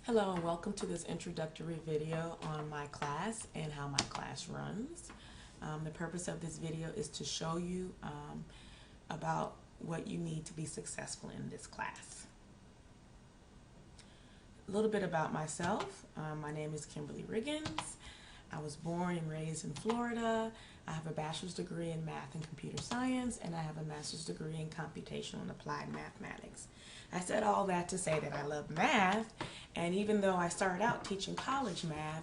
Hello and welcome to this introductory video on my class and how my class runs. The purpose of this video is to show you about what you need to be successful in this class. A little bit about myself. My name is Kimberly Riggins. I was born and raised in Florida. I have a bachelor's degree in math and computer science, and I have a master's degree in computational and applied mathematics. I said all that to say that I love math, and even though I started out teaching college math,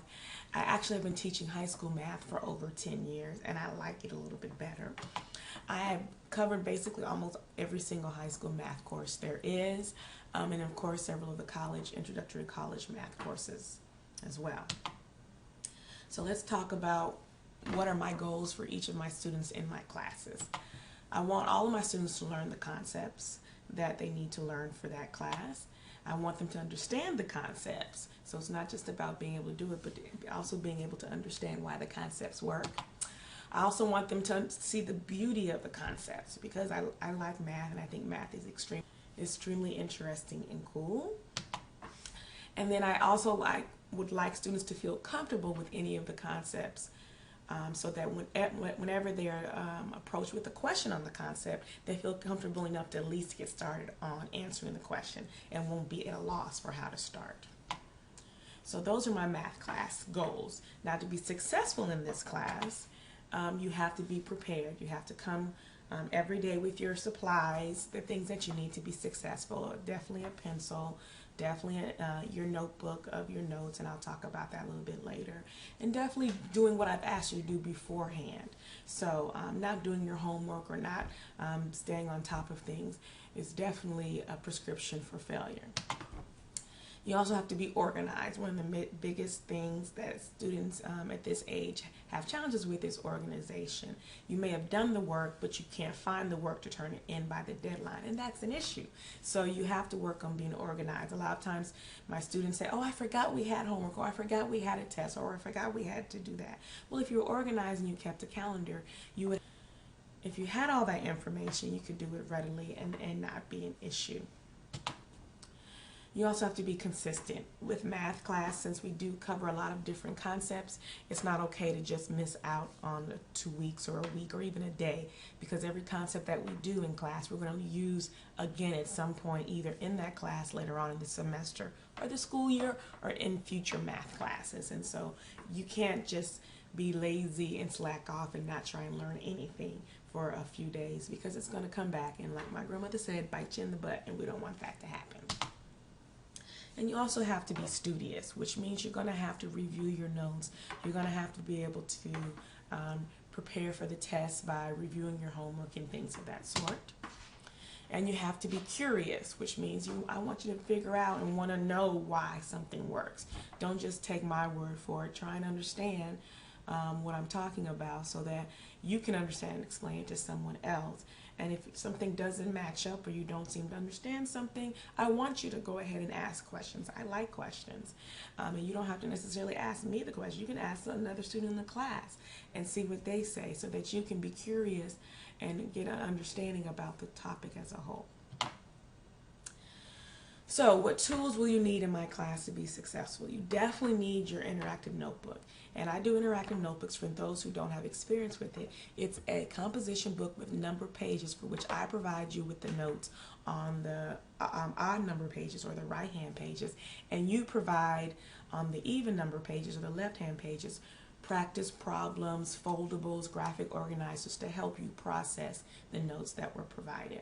I actually have been teaching high school math for over 10 years, and I like it a little bit better. I have covered basically almost every single high school math course there is, and of course several of the introductory college math courses as well. So let's talk about what are my goals for each of my students in my classes. I want all of my students to learn the concepts that they need to learn for that class. I want them to understand the concepts. So it's not just about being able to do it, but also being able to understand why the concepts work. I also want them to see the beauty of the concepts because I like math, and I think math is extremely interesting and cool. And then I also would like students to feel comfortable with any of the concepts, so that whenever they're approached with a question on the concept, they feel comfortable enough to at least get started on answering the question and won't be at a loss for how to start. So those are my math class goals. Now, to be successful in this class, you have to be prepared. You have to come every day with your supplies, the things that you need to be successful. Definitely a pencil, definitely your notebook of your notes, and I'll talk about that a little bit later. And definitely doing what I've asked you to do beforehand. So not doing your homework or not staying on top of things is definitely a prescription for failure. You also have to be organized. One of the biggest things that students at this age have challenges with is organization. You may have done the work, but you can't find the work to turn it in by the deadline, and that's an issue. So you have to work on being organized. A lot of times my students say, oh, I forgot we had homework, or I forgot we had a test, or I forgot we had to do that. Well, if you're organized and you kept a calendar, if you had all that information, you could do it readily and not be an issue. You also have to be consistent. With math class, since we do cover a lot of different concepts, it's not okay to just miss out on 2 weeks or a week or even a day, because every concept that we do in class we're going to use again at some point, either in that class later on in the semester or the school year or in future math classes. And so you can't just be lazy and slack off and not try and learn anything for a few days, because it's going to come back and, like my grandmother said, bite you in the butt, and we don't want that to happen. And you also have to be studious, which means you're going to have to review your notes. You're going to have to be able to prepare for the test by reviewing your homework and things of that sort. And you have to be curious, which means I want you to figure out and want to know why something works. Don't just take my word for it. Try and understand what I'm talking about so that you can understand and explain it to someone else. And if something doesn't match up or you don't seem to understand something, I want you to go ahead and ask questions. I like questions. And you don't have to necessarily ask me the question. You can ask another student in the class and see what they say, so that you can be curious and get an understanding about the topic as a whole. So what tools will you need in my class to be successful? You definitely need your interactive notebook. And I do interactive notebooks for those who don't have experience with it. It's a composition book with numbered pages, for which I provide you with the notes on the odd number pages or the right-hand pages. And you provide on the even number pages or the left-hand pages practice problems, foldables, graphic organizers to help you process the notes that were provided.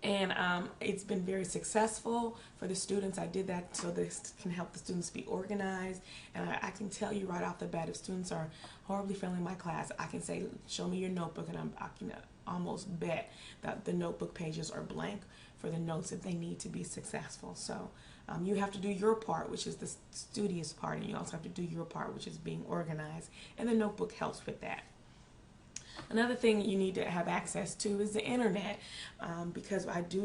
And it's been very successful for the students. I did that so this can help the students be organized. And I can tell you right off the bat, if students are horribly failing my class, I can say, show me your notebook, and I can almost bet that the notebook pages are blank for the notes that they need to be successful. So you have to do your part, which is the studious part, and you also have to do your part, which is being organized, and the notebook helps with that. Another thing you need to have access to is the internet, because I do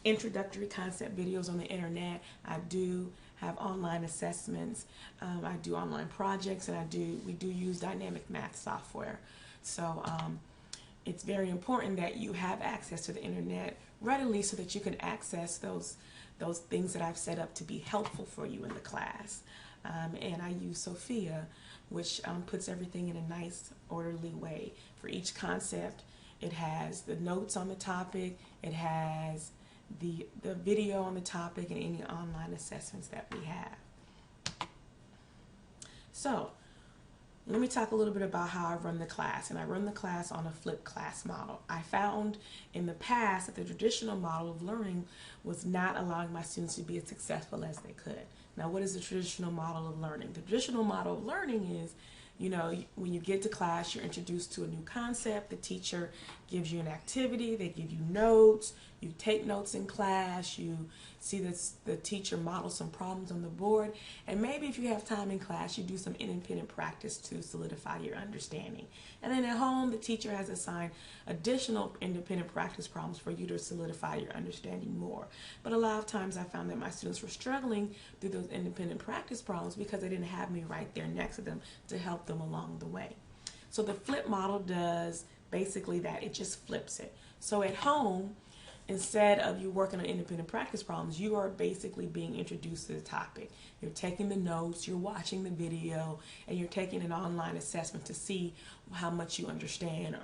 introductory concept videos on the internet. I do have online assessments. I do online projects, and we do use dynamic math software. So it's very important that you have access to the internet readily, so that you can access those things that I've set up to be helpful for you in the class. And I use Sophia, which puts everything in a nice, orderly way. For each concept, it has the notes on the topic, it has the video on the topic, and any online assessments that we have. So, let me talk a little bit about how I run the class. And I run the class on a flipped class model. I found in the past that the traditional model of learning was not allowing my students to be as successful as they could. Now, what is the traditional model of learning? The traditional model of learning is, when you get to class, you're introduced to a new concept. The teacher gives you an activity. They give you notes. You take notes in class. You see the teacher model some problems on the board. And maybe if you have time in class, you do some independent practice to solidify your understanding. And then at home, the teacher has assigned additional independent practice problems for you to solidify your understanding more. But a lot of times I found that my students were struggling through those independent practice problems because they didn't have me right there next to them to help them along the way. So the flip model does basically that. It just flips it. So at home, instead of you working on independent practice problems, you are basically being introduced to the topic. You're taking the notes, you're watching the video, and you're taking an online assessment to see how much you understand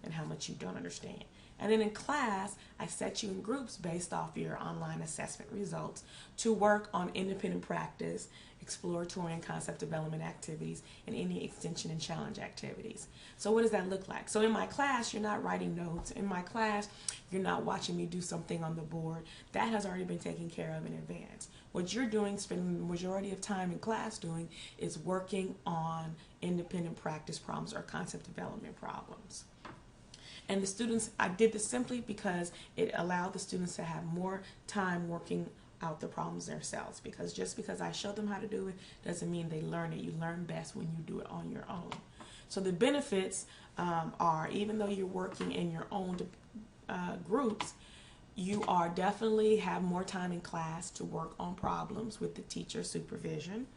and how much you don't understand. And then in class, I set you in groups based off your online assessment results to work on independent practice, exploratory and concept development activities, and any extension and challenge activities. So what does that look like? So in my class, you're not writing notes. In my class, you're not watching me do something on the board. That has already been taken care of in advance. What you're doing, spending the majority of time in class doing, is working on independent practice problems or concept development problems. And the students, I did this simply because it allowed the students to have more time working out the problems themselves. Because just because I show them how to do it doesn't mean they learn it. You learn best when you do it on your own. So the benefits are, even though you're working in your own groups, you are definitely have more time in class to work on problems with the teacher supervision.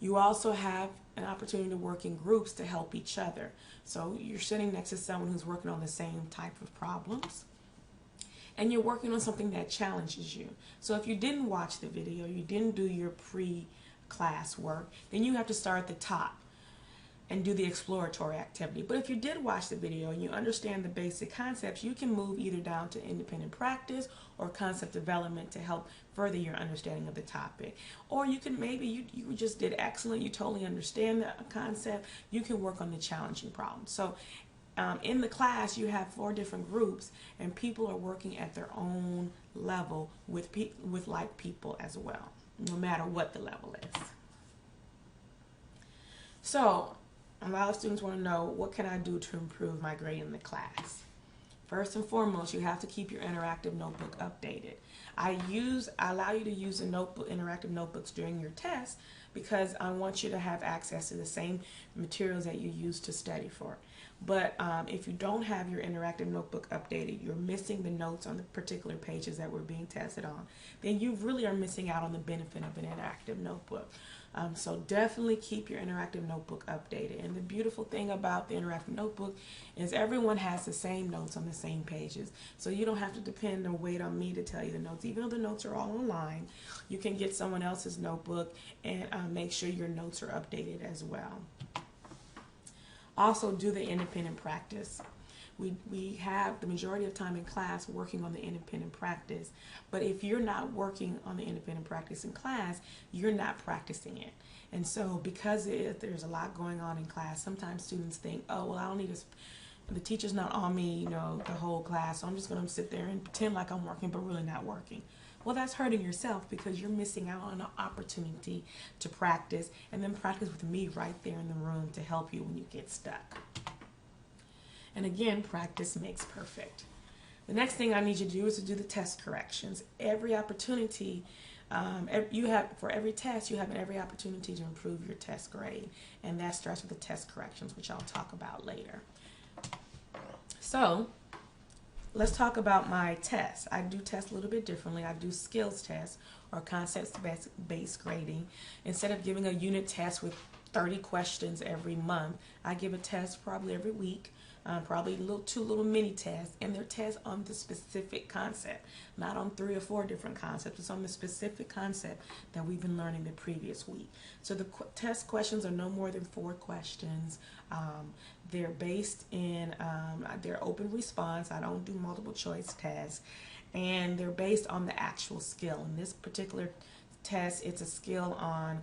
You also have an opportunity to work in groups to help each other. So you're sitting next to someone who's working on the same type of problems, and you're working on something that challenges you. So if you didn't watch the video, you didn't do your pre-class work, then you have to start at the top and do the exploratory activity. But if you did watch the video and you understand the basic concepts, you can move either down to independent practice or concept development to help further your understanding of the topic. Or you can maybe you just did excellent, you totally understand the concept, you can work on the challenging problems. So in the class, you have 4 different groups, and people are working at their own level with like people as well, no matter what the level is. So a lot of students want to know, what can I do to improve my grade in the class? First and foremost, you have to keep your interactive notebook updated. I allow you to use the interactive notebooks during your tests because I want you to have access to the same materials that you use to study for. But if you don't have your interactive notebook updated, you're missing the notes on the particular pages that we're being tested on, then you really are missing out on the benefit of an interactive notebook. So definitely keep your interactive notebook updated. And the beautiful thing about the interactive notebook is everyone has the same notes on the same pages. So you don't have to depend or wait on me to tell you the notes. Even though the notes are all online, you can get someone else's notebook and make sure your notes are updated as well. Also, do the independent practice. We have the majority of time in class working on the independent practice, but if you're not working on the independent practice in class, you're not practicing it. And so because there's a lot going on in class, sometimes students think, oh, well, I don't need the teacher's not on me, the whole class, so I'm just going to sit there and pretend like I'm working, but really not working. Well, that's hurting yourself because you're missing out on an opportunity to practice, and then practice with me right there in the room to help you when you get stuck. And again, practice makes perfect. The next thing I need you to do is to do the test corrections. Every opportunity, for every test, you have every opportunity to improve your test grade. And that starts with the test corrections, which I'll talk about later. So, let's talk about my tests. I do test a little bit differently. I do skills tests or concepts-based grading. Instead of giving a unit test with 30 questions every month, I give a test probably every week probably two little mini tests, and they're tests on the specific concept, not on 3 or 4 different concepts. It's on the specific concept that we've been learning the previous week. So the test questions are no more than 4 questions. They're based in, they're open response. I don't do multiple choice tests, and they're based on the actual skill. In this particular test, it's a skill on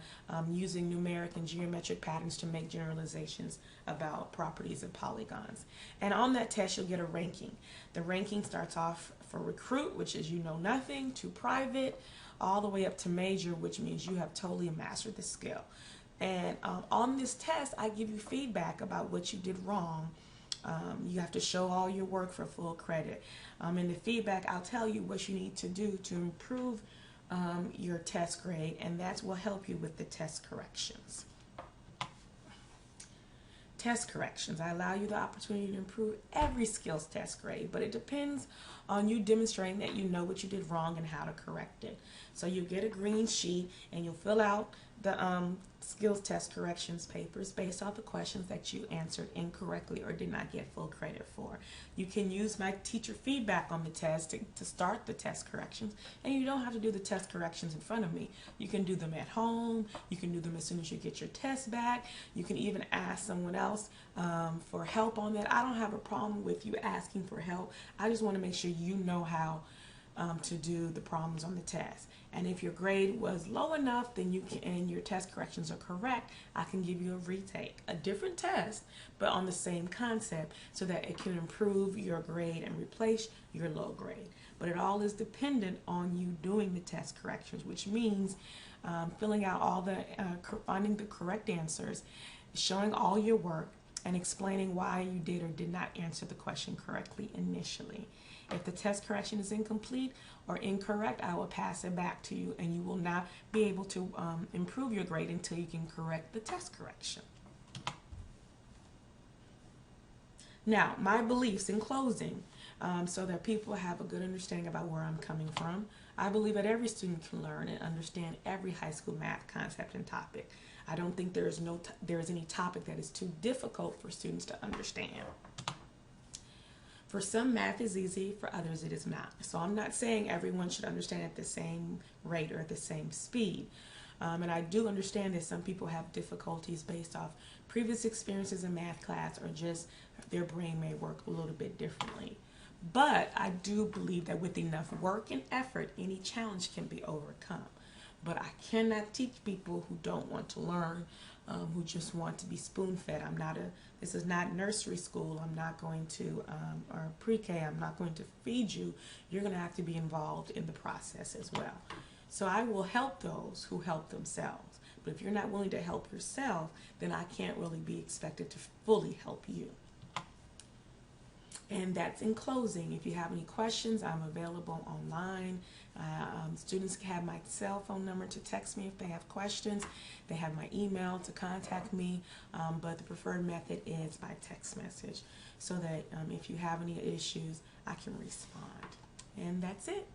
using numeric and geometric patterns to make generalizations about properties of polygons. And on that test, you'll get a ranking. The ranking starts off for recruit, which is you know nothing, to private, all the way up to major, which means you have totally mastered the skill. And on this test, I give you feedback about what you did wrong. You have to show all your work for full credit. In the feedback, I'll tell you what you need to do to improve your test grade, and that will help you with the test corrections. Test corrections. I allow you the opportunity to improve every skills test grade, but it depends on you demonstrating that you know what you did wrong and how to correct it. So you get a green sheet and you'll fill out the skills test corrections papers based off the questions that you answered incorrectly or did not get full credit for. You can use my teacher feedback on the test to start the test corrections, and you don't have to do the test corrections in front of me. You can do them at home. You can do them as soon as you get your test back. You can even ask someone else for help on that. I don't have a problem with you asking for help. I just want to make sure you know how to do the problems on the test. And if your grade was low enough, then you can, and your test corrections are correct, I can give you a retake, a different test, but on the same concept, so that it can improve your grade and replace your low grade. But it all is dependent on you doing the test corrections, which means filling out all the, finding the correct answers, showing all your work, and explaining why you did or did not answer the question correctly initially. If the test correction is incomplete or incorrect, I will pass it back to you, and you will not be able to improve your grade until you can correct the test correction. Now, my beliefs in closing, so that people have a good understanding about where I'm coming from. I believe that every student can learn and understand every high school math concept and topic. I don't think there is any topic that is too difficult for students to understand. For some, math is easy, for others it is not. So I'm not saying everyone should understand at the same rate or at the same speed. And I do understand that some people have difficulties based off previous experiences in math class, or just their brain may work a little bit differently. But I do believe that with enough work and effort, any challenge can be overcome. But I cannot teach people who don't want to learn, who just want to be spoon-fed. This is not nursery school. I'm not going to, or pre-K, I'm not going to feed you. You're going to have to be involved in the process as well. So I will help those who help themselves. But if you're not willing to help yourself, then I can't really be expected to fully help you. And that's in closing. If you have any questions, I'm available online. Students have my cell phone number to text me if they have questions. They have my email to contact me, but the preferred method is by text message, so that if you have any issues, I can respond. And that's it.